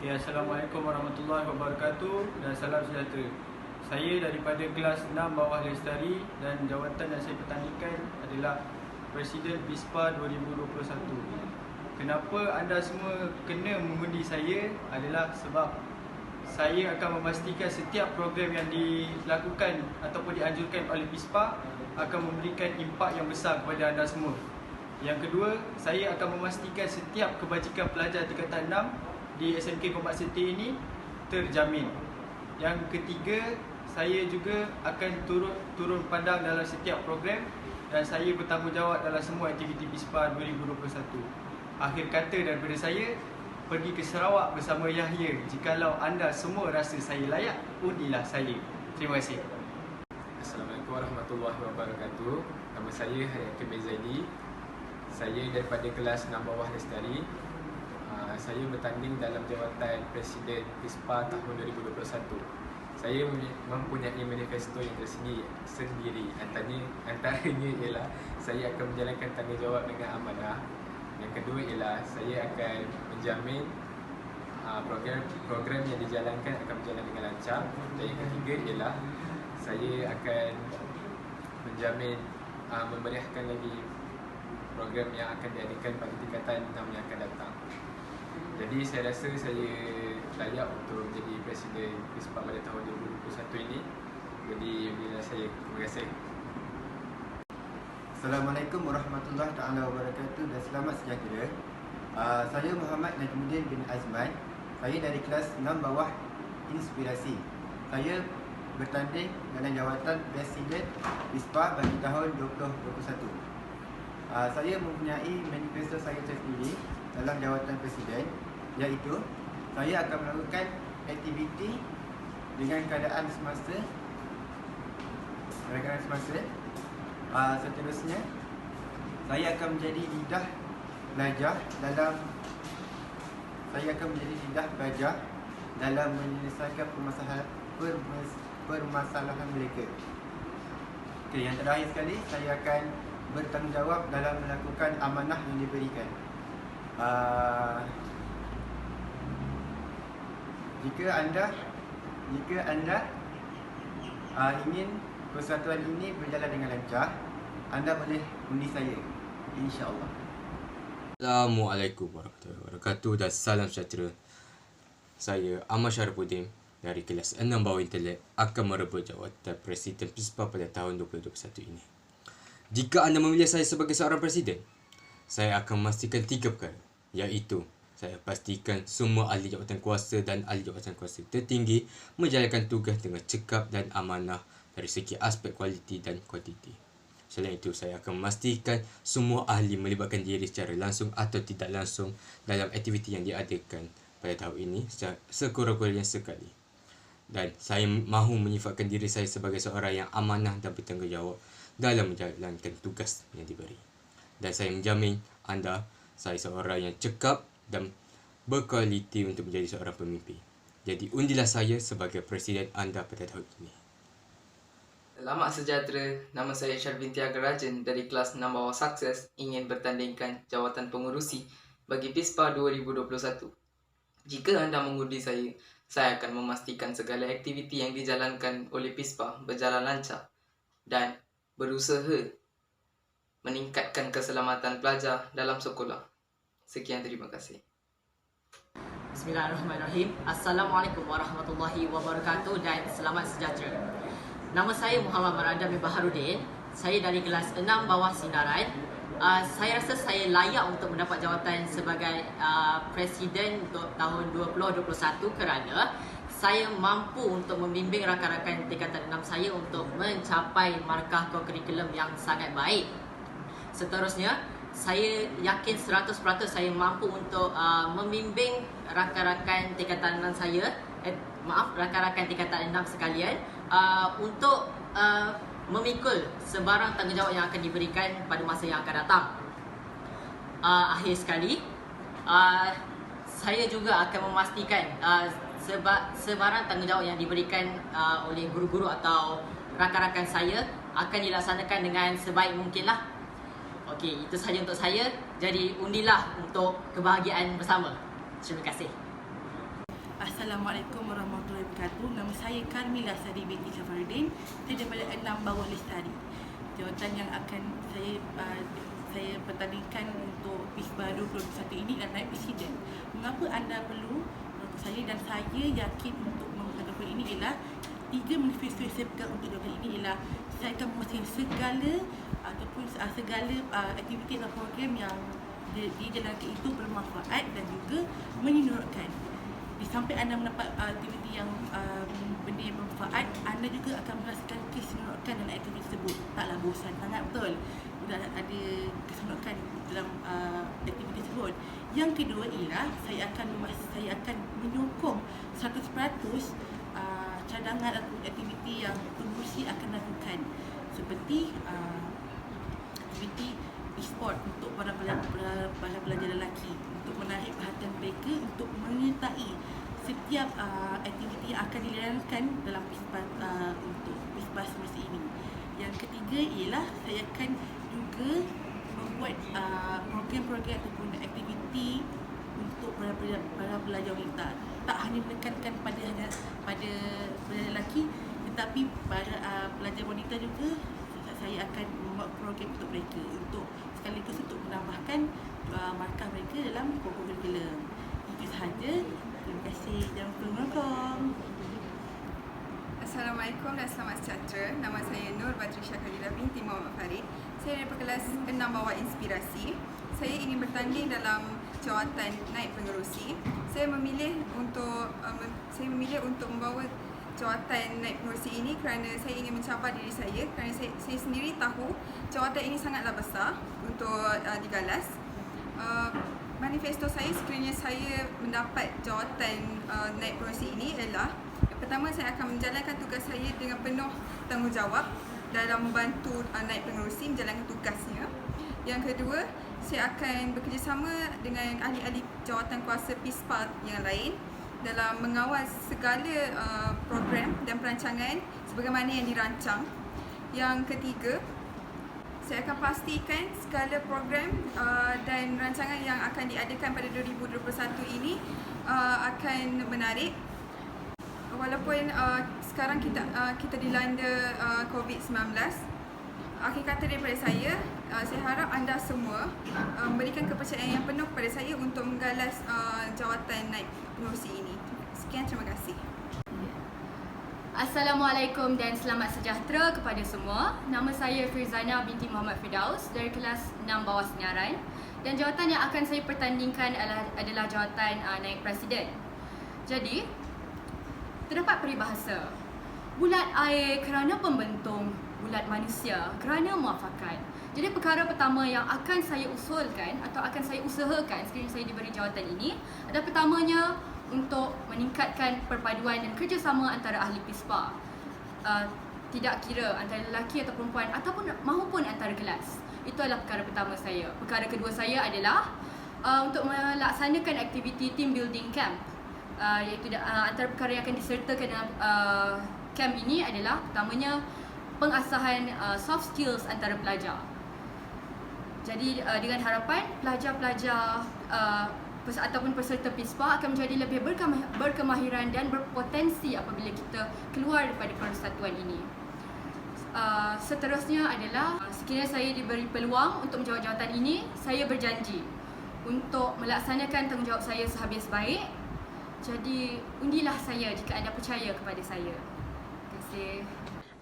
Ya, Assalamualaikum warahmatullahi wabarakatuh dan salam sejahtera. Saya daripada kelas 6 bawah Lestari dan jawatan yang saya pertandingkan adalah Presiden PISPA 2021. Kenapa anda semua kena mengundi saya adalah sebab saya akan memastikan setiap program yang dilakukan ataupun dianjurkan oleh PISPA akan memberikan impak yang besar kepada anda semua. Yang kedua, saya akan memastikan setiap kebajikan pelajar tingkatan 6 di SMK Kompak City ini terjamin. Yang ketiga, saya juga akan turun pandang dalam setiap program dan saya bertanggungjawab dalam semua aktiviti PISPA 2021. Akhir kata daripada saya, pergi ke Sarawak bersama Yahya. Jikalau anda semua rasa saya layak, undilah saya. Terima kasih. Assalamualaikum warahmatullahi wabarakatuh. Nama saya Hayakim Zaidi. Saya daripada kelas 6 bawah Lestari. Saya bertanding dalam jawatan Presiden PISPA tahun 2021. Saya mempunyai manifesto yang tersendiri. Antaranya ialah saya akan menjalankan tanggungjawab dengan amanah. Yang kedua ialah saya akan menjamin program yang dijalankan akan berjalan dengan lancar. Dan yang ketiga ialah saya akan menjamin memeriahkan lagi program yang akan diadakan pada tingkatan 6 yang akan datang. Jadi saya rasa saya layak untuk menjadi Presiden PISPA pada tahun 2021 ini. Jadi inilah saya. Terima kasih. Assalamualaikum warahmatullahi wabarakatuh dan selamat sejahtera. Saya Muhammad Najmuddin bin Azman. Saya dari kelas 6 bawah Inspirasi. Saya bertanding dalam jawatan Presiden PISPA bagi tahun 2021. Saya mempunyai manifesto saya sendiri dalam jawatan Presiden, iaitu saya akan melakukan aktiviti dengan keadaan semasa. Seterusnya, saya akan menjadi lidah pelajar dalam menyelesaikan permasalahan mereka. Okey, yang terakhir sekali, saya akan bertanggungjawab dalam melakukan amanah yang diberikan. Jika anda ingin persatuan ini berjalan dengan lancar, anda boleh undi saya, insya-Allah. Assalamualaikum warahmatullahi wabarakatuh dan salam sejahtera. Saya Ahmad Syarifuddin dari kelas 6 bawah intelek akan merebut jawatan Presiden PISPA pada tahun 2021 ini. Jika anda memilih saya sebagai seorang presiden, saya akan memastikan 3 perkara, iaitu saya pastikan semua ahli jawatan kuasa dan ahli jawatan kuasa tertinggi menjalankan tugas dengan cekap dan amanah dari segi aspek kualiti dan kuantiti. Selain itu, saya akan memastikan semua ahli melibatkan diri secara langsung atau tidak langsung dalam aktiviti yang diadakan pada tahun ini sekurang-kurangnya sekali. Dan saya mahu menyifatkan diri saya sebagai seorang yang amanah dan bertanggungjawab dalam menjalankan tugas yang diberi. Dan saya menjamin saya seorang yang cekap dan berkualiti untuk menjadi seorang pemimpin. Jadi undilah saya sebagai presiden anda pada tahun ini. Selamat sejahtera, nama saya Syarvin Tiaga Rajan dari kelas 6 bawah Sukses ingin bertandingkan jawatan pengurusi bagi PISPA 2021. Jika anda mengundi saya akan memastikan segala aktiviti yang dijalankan oleh PISPA berjalan lancar dan berusaha meningkatkan keselamatan pelajar dalam sekolah. Sekian, terima kasih. Bismillahirrahmanirrahim. Assalamualaikum warahmatullahi wabarakatuh dan selamat sejahtera. Nama saya Muhammad Marada bin Baharudin. Saya dari kelas 6 bawah Sinaran. Saya rasa saya layak untuk mendapat jawatan sebagai Presiden untuk tahun 2021 kerana saya mampu untuk membimbing rakan-rakan tingkatan 6 saya untuk mencapai markah kurikulum yang sangat baik. Seterusnya, saya yakin 100% saya mampu untuk membimbing rakan-rakan tingkatan 6 saya, rakan-rakan tingkatan 6 sekalian untuk memikul sebarang tanggungjawab yang akan diberikan pada masa yang akan datang. Akhir sekali, saya juga akan memastikan sebarang tanggungjawab yang diberikan oleh guru-guru atau rakan-rakan saya akan dilaksanakan dengan sebaik mungkinlah. Okey, itu sahaja untuk saya. Jadi undilah untuk kebahagiaan bersama. Terima kasih. Assalamualaikum warahmatullahi wabarakatuh. Nama saya Karmila Sari binti Safarudin. Saya daripada 6 bawah Lestari. Jawatan yang akan saya pertandingkan untuk PISPA 2021 ini adalah naib presiden. Mengapa anda perlu saya dan saya yakin untuk menghadapi ini ialah 3 manifesto yang saya pegang untuk jawatan ini ialah saya akan memastikan segala aktiviti dan program yang dijalankan itu bermanfaat dan juga menyeronokkan. Sampai anda mendapat aktiviti yang benda yang bermanfaat, anda juga akan merasakan keseronokan dalam aktiviti tersebut. Taklah bosan sangat, betul. Sudah ada keseronokan dalam aktiviti tersebut. Yang kedua ialah saya akan menyokong 100% cadangan atau aktiviti yang pengurusi akan lakukan, seperti aktiviti e-sport untuk para pelajar lelaki, untuk menarik perhatian mereka untuk menyertai setiap aktiviti yang akan dilakukan dalam untuk PISPA semasa ini. Yang ketiga ialah saya akan juga membuat program-program ataupun aktiviti untuk para pelajar wanita. Tak hanya menekankan pada pelajar lelaki, tetapi para pelajar wanita juga saya akan membuat program untuk mereka, untuk sekaligus untuk menambahkan markah mereka dalam kurikulum. Itu sahaja. Terima kasih. Jangan lupa menonton. Assalamualaikum dan selamat sejahtera. Nama saya Nur Batrisha Khalida binti Muhammad Farid. Saya daripada kelas 6 bawah Inspirasi. Saya ingin bertanding dalam jawatan naib pengerusi. Saya memilih untuk membawa jawatan naib pengerusi ini kerana saya ingin mencabar diri saya, kerana saya sendiri tahu jawatan ini sangatlah besar untuk digalas. Manifesto saya sekiranya saya mendapat jawatan naib pengerusi ini ialah, yang pertama, saya akan menjalankan tugas saya dengan penuh tanggungjawab dalam membantu naib pengerusi menjalankan tugasnya. Yang kedua, saya akan bekerjasama dengan ahli-ahli jawatan kuasa PISPA yang lain dalam mengawal segala program dan perancangan sebagaimana yang dirancang. Yang ketiga, saya akan pastikan segala program dan rancangan yang akan diadakan pada 2021 ini akan menarik. Walaupun sekarang kita dilanda COVID-19, akhir kata daripada saya harap anda semua memberikan kepercayaan yang penuh kepada saya untuk menggalas jawatan naib pengerusi ini. Sekian, terima kasih. Assalamualaikum dan selamat sejahtera kepada semua. Nama saya Firzana binti Muhammad Firdaus dari kelas 6 bawah Senaran, dan jawatan yang akan saya pertandingkan adalah jawatan naib presiden. Jadi, terdapat peribahasa, bulat air kerana pembentung, bulat manusia kerana muafakat. Jadi perkara pertama yang akan saya usulkan atau akan saya usahakan sekiranya saya diberi jawatan ini adalah pertamanya untuk meningkatkan perpaduan dan kerjasama antara ahli PISPA. Tidak kira antara lelaki atau perempuan ataupun mahupun antara kelas. Itu adalah perkara pertama saya. Perkara kedua saya adalah untuk melaksanakan aktiviti team building camp. Iaitu antara perkara yang akan disertakan dalam camp ini adalah pertamanya pengasahan soft skills antara pelajar. Jadi dengan harapan pelajar-pelajar ataupun peserta PISPA akan menjadi lebih berkemahiran dan berpotensi apabila kita keluar daripada persatuan ini. Seterusnya adalah sekiranya saya diberi peluang untuk menjawab jawatan ini, saya berjanji untuk melaksanakan tanggungjawab saya sehabis baik. Jadi undilah saya jika anda percaya kepada saya. Terima kasih.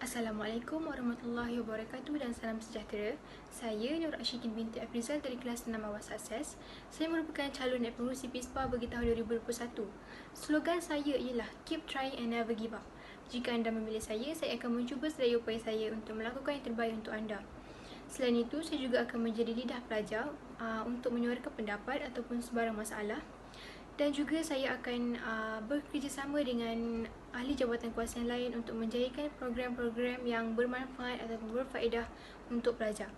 Assalamualaikum warahmatullahi wabarakatuh dan salam sejahtera. Saya Nur Ashikin binti Afrizal dari kelas 6 bawah Sukses. Saya merupakan calon naib pengerusi PISPA bagi tahun 2021. Slogan saya ialah Keep Trying and Never Give Up. Jika anda memilih saya akan mencuba sedaya upaya saya untuk melakukan yang terbaik untuk anda. Selain itu, saya juga akan menjadi lidah pelajar untuk menyuarakan pendapat ataupun sebarang masalah. Dan juga saya akan bekerjasama dengan ahli jabatan kuasa yang lain untuk menjayakan program-program yang bermanfaat ataupun berfaedah untuk pelajar.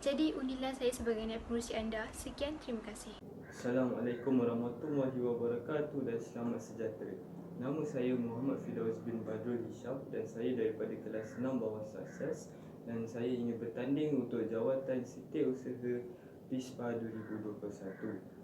Jadi undilah saya sebagai naib pengerusi anda. Sekian, terima kasih. Assalamualaikum warahmatullahi wabarakatuh dan selamat sejahtera. Nama saya Muhammad Firdaus bin Badrul Hisham dan saya daripada kelas 6 bawah Sukses, dan saya ingin bertanding untuk jawatan Setiausaha PISPA 2021.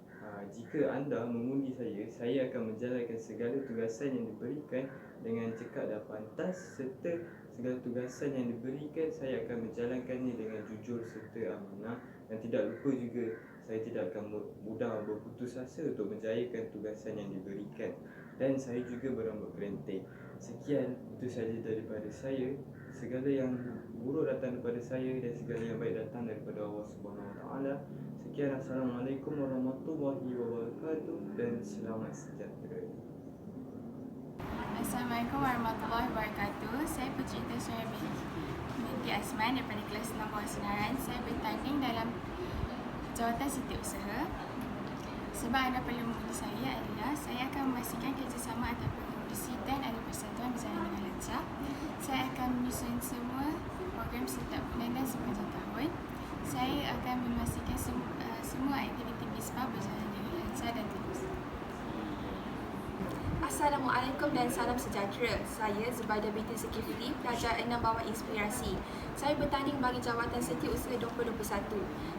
Jika anda mengundi saya akan menjalankan segala tugasan yang diberikan dengan cekap dan pantas, serta segala tugasan yang diberikan saya akan menjalankannya dengan jujur serta amanah, dan tidak lupa juga saya tidak akan mudah berputus asa untuk menjayakan tugasan yang diberikan, dan saya juga berambut kerenting. Sekian, itu sahaja daripada saya. Segala yang buruk datang daripada saya dan segala yang baik datang daripada Allah Subhanahu Wa Taala. Sekian, Assalamualaikum warahmatullahi wabarakatuh dan selamat sejahtera. Assalamualaikum warahmatullahi wabarakatuh. Saya Puteri Tasya binti Azman daripada kelas 6 bawah sinaran. Saya bertanding dalam jawatan setiausaha. Sebab anda perlu mengundi saya adalah saya akan memastikan kerjasama antara pengurusi dan ahli persatuan berjalan dengan lancar. Saya akan menyusun semua program setiap bulan dan sepanjang tahun. Saya akan memastikan semua aktiviti BISPA berjalan dengan lancar dan terus. Assalamualaikum dan salam sejahtera. Saya Zubaidah binti Zulkifli, pelajar 6 bawah Inspirasi. Saya bertanding bagi jawatan Setiausaha 2021.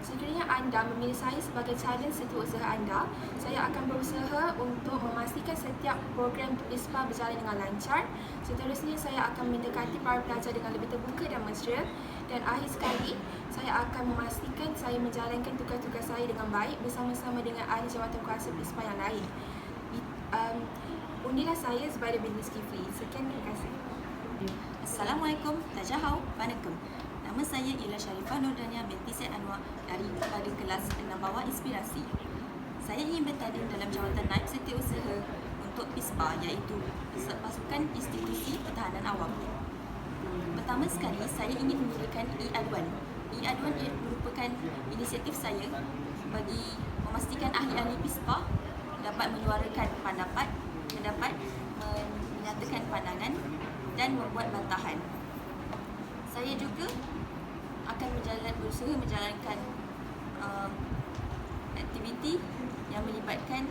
Sekiranya anda memilih saya sebagai calon setiausaha anda, saya akan berusaha untuk memastikan setiap program BISPA berjalan dengan lancar. Seterusnya, saya akan mendekati para pelajar dengan lebih terbuka dan mesra. Dan akhir sekali, saya akan memastikan saya menjalankan tugas-tugas saya dengan baik bersama-sama dengan ahli jawatan kuasa BISPA yang lain. Undilah saya Zubaidah binti Zulkifli. Sekian, terima kasih. Assalamualaikum, Tajahau, Wanakum. Nama saya Ila Sharifah Nurdania binti Syed Anwar daripada kelas 6 bawah Inspirasi. Saya ingin bertanding dalam jawatan naib setiausaha untuk PISPA, iaitu Pasukan Institusi Pertahanan Awam. Pertama sekali, saya ingin mendirikan e-aduan. E-aduan merupakan inisiatif saya bagi memastikan ahli-ahli PISPA dapat menyuarakan pendapat, menyatakan pandangan dan membuat bantahan. Saya juga akan berusaha menjalankan aktiviti yang melibatkan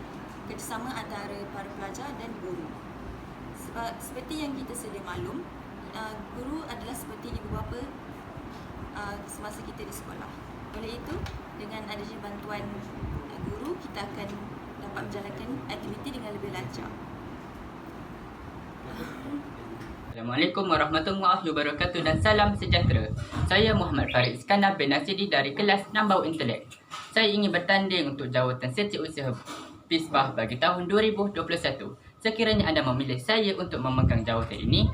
kerjasama antara para pelajar dan guru. Sebab seperti yang kita sedia maklum, guru adalah seperti ibu bapa semasa kita di sekolah. Oleh itu, dengan adanya bantuan guru, kita akan dapat menjalankan aktiviti dengan lebih lancar. Assalamualaikum warahmatullahi wabarakatuh dan salam sejahtera. Saya Muhammad Farid Iskandar bin Nasidi dari kelas 6 bawah intelek. Saya ingin bertanding untuk jawatan Setiausaha PISPA bagi tahun 2021. Sekiranya anda memilih saya untuk memegang jawatan ini,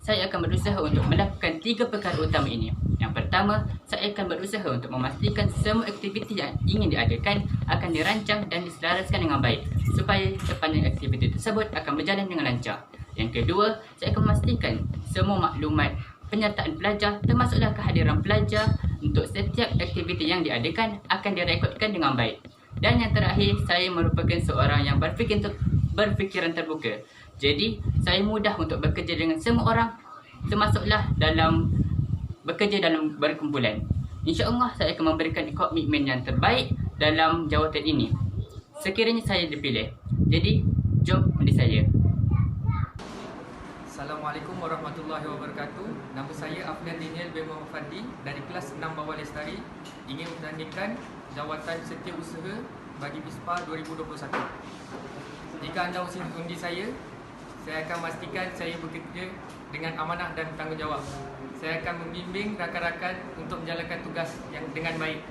saya akan berusaha untuk melakukan 3 perkara utama ini. Yang pertama, saya akan berusaha untuk memastikan semua aktiviti yang ingin diadakan akan dirancang dan diselaraskan dengan baik supaya sepanjang aktiviti tersebut akan berjalan dengan lancar. Yang kedua, saya akan memastikan semua maklumat penyertaan pelajar termasuklah kehadiran pelajar untuk setiap aktiviti yang diadakan akan direkodkan dengan baik. Dan yang terakhir, saya merupakan seorang yang berfikiran terbuka. Jadi, saya mudah untuk bekerja dengan semua orang, termasuklah bekerja dalam berkumpulan. InsyaAllah saya akan memberikan komitmen yang terbaik dalam jawatan ini sekiranya saya dipilih. Jadi, jom undi saya. Assalamualaikum warahmatullahi wabarakatuh. Nama saya Afnan Daniel bin Muhammad Fadli dari kelas 6 bawah Lestari, ingin bertandingkan jawatan Setiausaha bagi BISPA 2021. Jika anda undi saya akan pastikan saya bekerja dengan amanah dan tanggungjawab. Saya akan membimbing rakan-rakan untuk menjalankan tugas yang dengan baik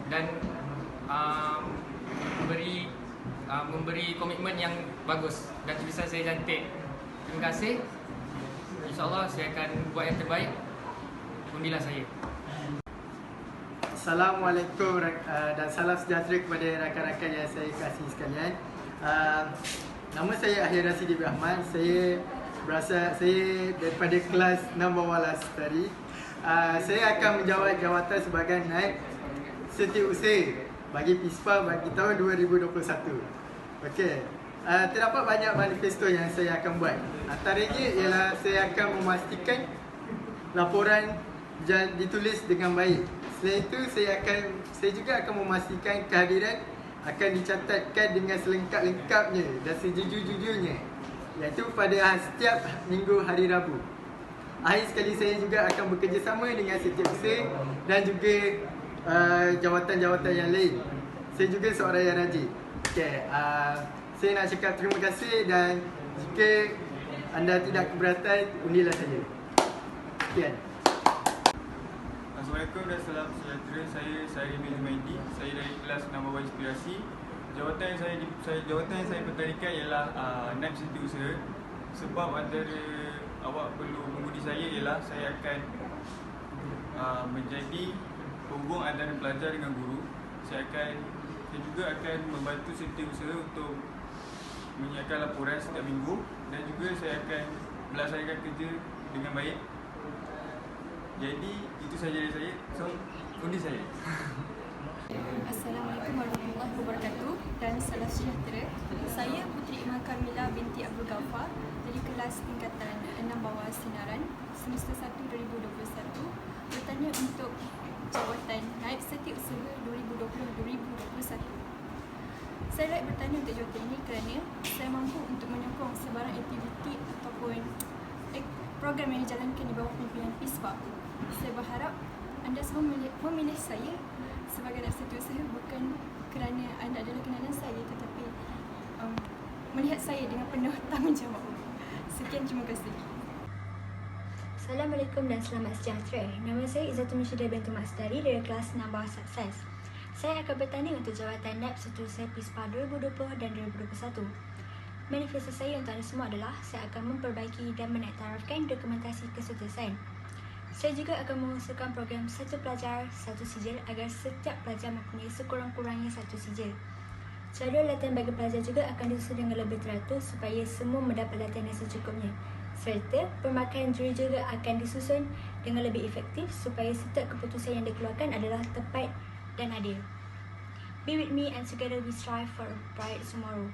dan memberi komitmen yang bagus dan tulisan saya cantik. Terima kasih. InsyaAllah saya akan buat yang terbaik. Undilah saya. Assalamualaikum dan salam sejahtera kepada rakan-rakan yang saya kasihi sekalian. Nama saya Ahir Rasidi bin Ahmad. Saya daripada kelas 6 bawah Lestari. Saya akan menjawab jawatan sebagai naib setiausaha bagi PISPA bagi tahun 2021. Okey. Terdapat banyak manifesto yang saya akan buat. Antaranya ialah saya akan memastikan laporan ditulis dengan baik. Selain itu, saya juga akan memastikan kehadiran akan dicatatkan dengan selengkap-lengkapnya dan sejujur-jujurnya, iaitu pada setiap minggu hari Rabu. Akhir sekali, saya juga akan bekerjasama dengan setiausaha dan juga jawatan-jawatan yang lain. Saya juga seorang yang rajin. Okay, saya nak cakap terima kasih dan jika anda tidak keberatan, undilah saya. Sekian. Assalamualaikum dan salam sejahtera. Saya Sairi bin Jumaidi. Saya dari kelas 6 bawah inspirasi. Jawatan yang saya bertandingkan ialah naib setiausaha. Sebab antara awak perlu mengundi saya ialah saya akan menjadi penghubung antara pelajar dengan guru. Saya juga akan membantu setiausaha untuk menyiapkan laporan setiap minggu dan juga saya akan melaksanakan kerja dengan baik. Jadi itu sahaja dari saya. So, undi saya. Assalamualaikum warahmatullahi wabarakatuh dan salam sejahtera. Saya Puteri Iman Kamila binti Abdul Ghaffar dari kelas tingkatan 6 bawah Sinaran semester 1 2021 bertanya untuk jawatan naib setiausaha 2020-2021. Saya layak bertanya untuk jawatan ini kerana saya mampu untuk menyokong sebarang aktiviti ataupun program yang dijalankan di bawah pimpinan PISPA. Saya berharap anda semua memilih saya sebagai naib setiausaha bukan kerana anda adalah kenalan saya tetapi melihat saya dengan penuh tanggungjawab. Sekian, terima kasih. Assalamualaikum dan selamat sejahtera. Nama saya Izzatul Mishidah binti Masdari dari kelas 6 bawah Sukses. Saya akan bertanding untuk jawatan naib setiausaha PISPA 2020 dan 2021. Manifesto saya untuk anda semua adalah saya akan memperbaiki dan menaktarafkan dokumentasi kesuksesan. Saya juga akan mengusulkan program satu pelajar, satu sijil agar setiap pelajar mempunyai sekurang-kurangnya satu sijil. Jadual latihan bagi pelajar juga akan disusun dengan lebih teratur supaya semua mendapat latihan yang secukupnya. Serta pemakaian juri juga akan disusun dengan lebih efektif supaya setiap keputusan yang dikeluarkan adalah tepat dan adil. Be with me and together we strive for a bright tomorrow.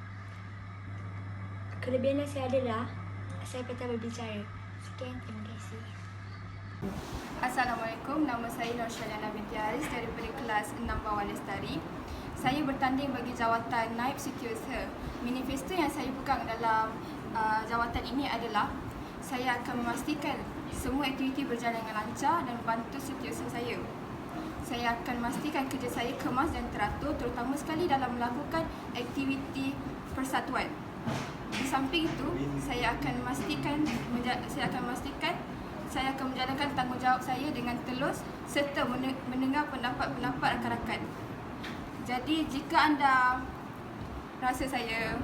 Kelebihan yang saya adalah saya patah berbicara. Sekian, terima kasih. Assalamualaikum, nama saya Nur Syaliana binti Haris daripada kelas 6 bawah Lestari. Saya bertanding bagi jawatan naib setiausaha. Manifesto yang saya pegang dalam jawatan ini adalah saya akan memastikan semua aktiviti berjalan dengan lancar dan membantu setiausaha saya. Saya akan memastikan kerja saya kemas dan teratur, terutama sekali dalam melakukan aktiviti persatuan. Di samping itu, saya akan memastikan saya akan menjalankan tanggungjawab saya dengan telus serta mendengar pendapat-pendapat rakan-rakan. Jadi jika anda rasa saya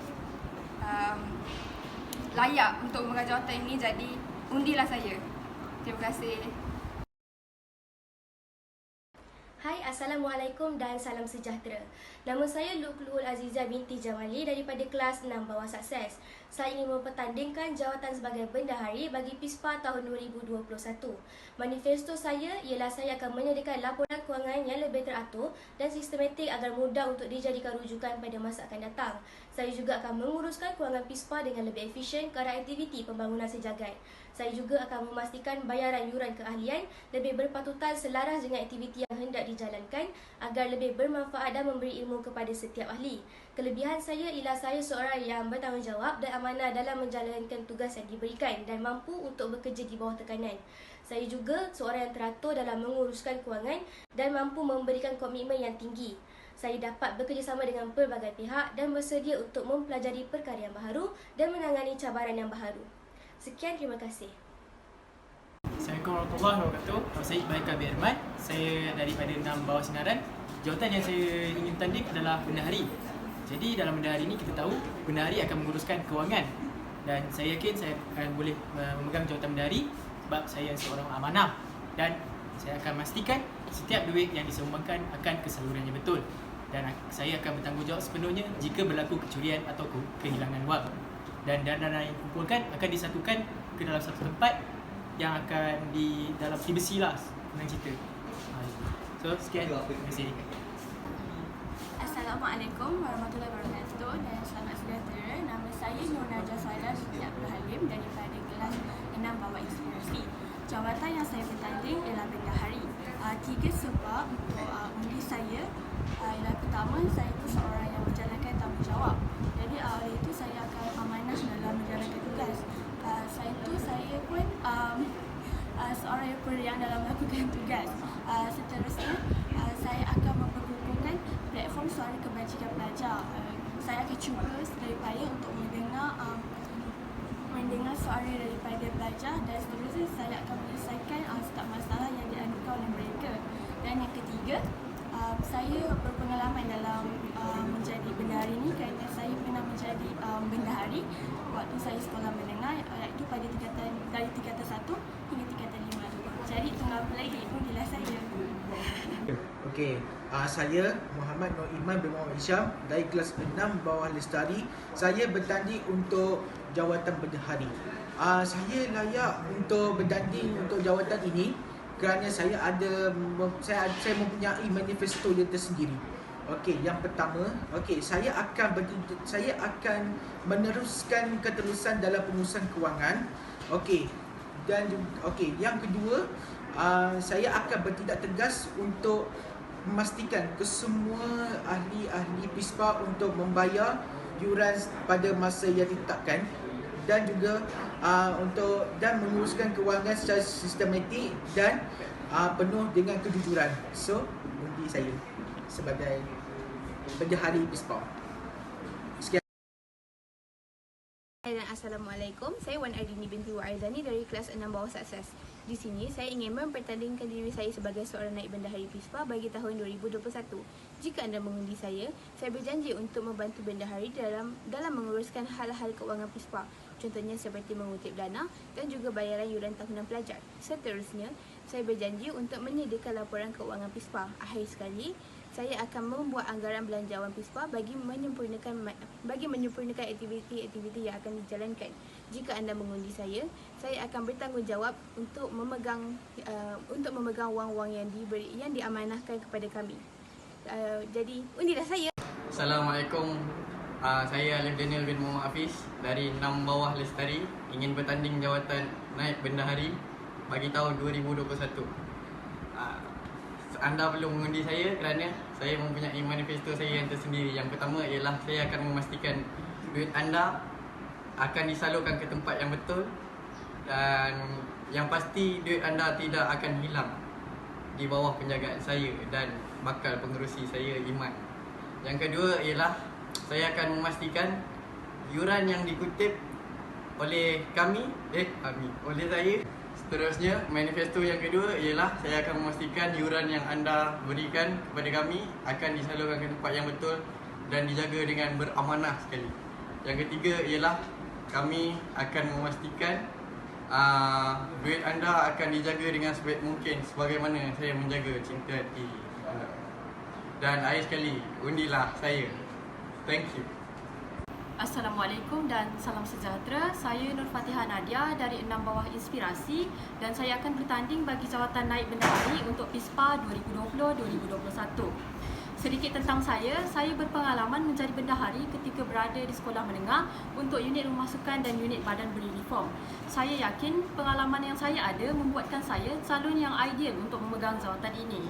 layak untuk memegang jawatan ini, jadi undilah saya. Terima kasih. Hai, Assalamualaikum dan salam sejahtera. Nama saya Luqluul Azizah binti Jamali daripada kelas 6 bawah Sukses. Saya ingin mempertandingkan jawatan sebagai bendahari bagi PISPA tahun 2021. Manifesto saya ialah saya akan menyediakan laporan kewangan yang lebih teratur dan sistematik agar mudah untuk dijadikan rujukan pada masa akan datang. Saya juga akan menguruskan kewangan PISPA dengan lebih efisien ke arah aktiviti pembangunan sejagat. Saya juga akan memastikan bayaran yuran keahlian lebih berpatutan selaras dengan aktiviti yang hendak dijalankan agar lebih bermanfaat dan memberi ilmu kepada setiap ahli. Kelebihan saya ialah saya seorang yang bertanggungjawab dan amanah dalam menjalankan tugas yang diberikan dan mampu untuk bekerja di bawah tekanan. Saya juga seorang yang teratur dalam menguruskan kewangan dan mampu memberikan komitmen yang tinggi. Saya dapat bekerjasama dengan pelbagai pihak dan bersedia untuk mempelajari perkara yang baharu dan menangani cabaran yang baharu. Sekian, terima kasih. Assalamualaikum warahmatullahi wabarakatuh. Nama saya Iqbal Kabir Ahmad. Saya daripada 6 bawah Sinaran. Jawatan yang saya ingin tanding adalah bendahari. Jadi dalam bendahari ini kita tahu bendahari akan menguruskan kewangan. Dan saya yakin saya akan boleh memegang jawatan bendahari sebab saya seorang amanah. Dan saya akan memastikan setiap duit yang disumbangkan akan keseluruhannya betul. Dan saya akan bertanggungjawab sepenuhnya jika berlaku kecurian atau kehilangan wang. Dan dana yang dikumpulkan akan disatukan ke dalam satu tempat yang akan di dalam besi lah senang cerita. So sekian, terima kasih. Assalamualaikum warahmatullahi wabarakatuh dan selamat sejahtera. Nama saya Nur Najah Salah binti Abdul Halim daripada kelas 6 bawah inspirasi. Jawatan yang saya bertanding ialah bendahari. 3 sebab untuk undi saya ialah pertama, saya itu seorang yang menjalankan tanggungjawab. Jadi oleh itu saya akan amanah dalam menjalankan tugas. Saya pun seorang yang periang dalam melakukan tugas. Seterusnya, saya akan memperkukuhkan platform suara kebajikan pelajar. saya akan cuba sedaya upaya untuk mendengar suara daripada pelajar dan seterusnya saya akan menyelesaikan setiap masalah yang diadukan oleh mereka. Dan yang ketiga, saya berpengalaman dalam menjadi bendahari ini kerana saya pernah menjadi bendahari waktu saya sekolah menengah, iaitu pada dari tingkatan 1 hingga tingkatan 5. Jadi tunggal pelagi itu adalah saya. Okey, saya Muhammad Nur Iman bin Muhammad Isyam dari kelas 6 bawah Lestari. Saya bertanding untuk jawatan bendahari. Saya layak untuk bertanding untuk jawatan ini kerana saya mempunyai manifesto yang tersendiri. Okey, yang pertama, saya akan meneruskan keterusan dalam pengurusan kewangan. Yang kedua, saya akan bertindak tegas untuk memastikan kesemua ahli-ahli PISPA untuk membayar yuran pada masa yang ditetapkan dan juga dan menguruskan kewangan secara sistematik dan penuh dengan kejujuran. So, undi saya sebagai bendahari PISPA. Sekian. Dan Assalamualaikum, saya Wan Ardini binti Wa'aizani dari kelas 6 bawah Sukses. Di sini, saya ingin mempertandingkan diri saya sebagai seorang naib bendahari PISPA bagi tahun 2021. Jika anda mengundi saya berjanji untuk membantu bendahari dalam menguruskan hal-hal keuangan PISPA. Contohnya seperti mengutip dana dan juga bayaran yuran tahunan pelajar. Seterusnya, saya berjanji untuk menyediakan laporan keuangan PISPA. Akhir sekali, saya akan membuat anggaran belanjawan PISPA bagi menyempurnakan aktiviti-aktiviti yang akan dijalankan. Jika anda mengundi saya akan bertanggungjawab untuk memegang wang-wang yang diamanahkan kepada kami. Jadi, undilah saya. Assalamualaikum. Saya Alif Daniel bin Muhammad Hafiz dari 6 bawah Lestari, ingin bertanding jawatan naib bendahari bagi tahun 2021. Anda perlu mengundi saya kerana saya mempunyai manifesto saya yang tersendiri. Yang pertama ialah saya akan memastikan duit anda akan disalurkan ke tempat yang betul, dan yang pasti duit anda tidak akan hilang di bawah penjagaan saya dan bakal pengerusi saya, Iman. Yang kedua ialah saya akan memastikan yuran yang dikutip oleh oleh saya. Seterusnya, manifesto yang kedua ialah saya akan memastikan yuran yang anda berikan kepada kami akan disalurkan ke tempat yang betul dan dijaga dengan beramanah sekali. Yang ketiga ialah kami akan memastikan duit anda akan dijaga dengan sebaik mungkin sebagaimana saya menjaga cinta hati anda. Dan akhir sekali, undilah saya. Thank you. Assalamualaikum dan salam sejahtera. Saya Nur Fatihah Nadia dari 6 bawah Inspirasi dan saya akan bertanding bagi jawatan naib bendahari untuk PISPA 2020-2021. Sedikit tentang saya berpengalaman menjadi bendahari ketika berada di sekolah menengah untuk unit pemasukan dan unit badan beri reform. Saya yakin pengalaman yang saya ada membuatkan saya calon yang ideal untuk memegang jawatan ini.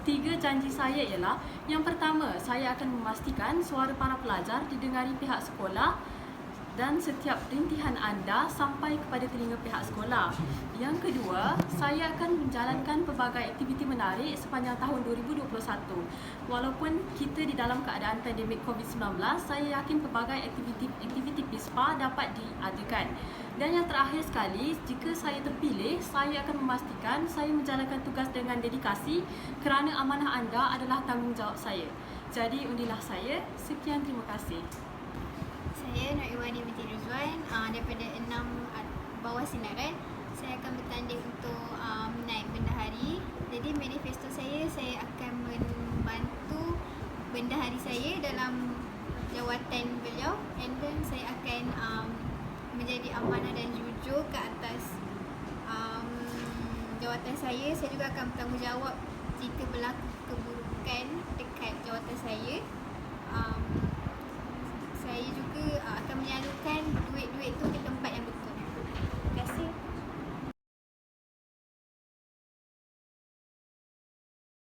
3 janji saya ialah, yang pertama, saya akan memastikan suara para pelajar didengari pihak sekolah dan setiap rintihan anda sampai kepada telinga pihak sekolah. Yang kedua, saya akan menjalankan pelbagai aktiviti menarik sepanjang tahun 2021. Walaupun kita di dalam keadaan pandemik COVID-19, saya yakin pelbagai aktiviti PISPA dapat diadakan. Dan yang terakhir sekali, jika saya terpilih, saya akan memastikan saya menjalankan tugas dengan dedikasi kerana amanah anda adalah tanggungjawab saya. Jadi, undilah saya. Sekian, terima kasih. Saya Nur Iwani binti Rizwan daripada 6 bawah Sinaran. Saya akan bertanding untuk naib bendahari. Jadi manifesto saya akan membantu bendahari saya dalam jawatan beliau, and then saya akan menjadi amanah dan jujur ke atas jawatan saya. Saya juga akan bertanggungjawab jika berlaku keburukan dekat jawatan saya. Saya juga akan menyalurkan duit-duit tu ke tempat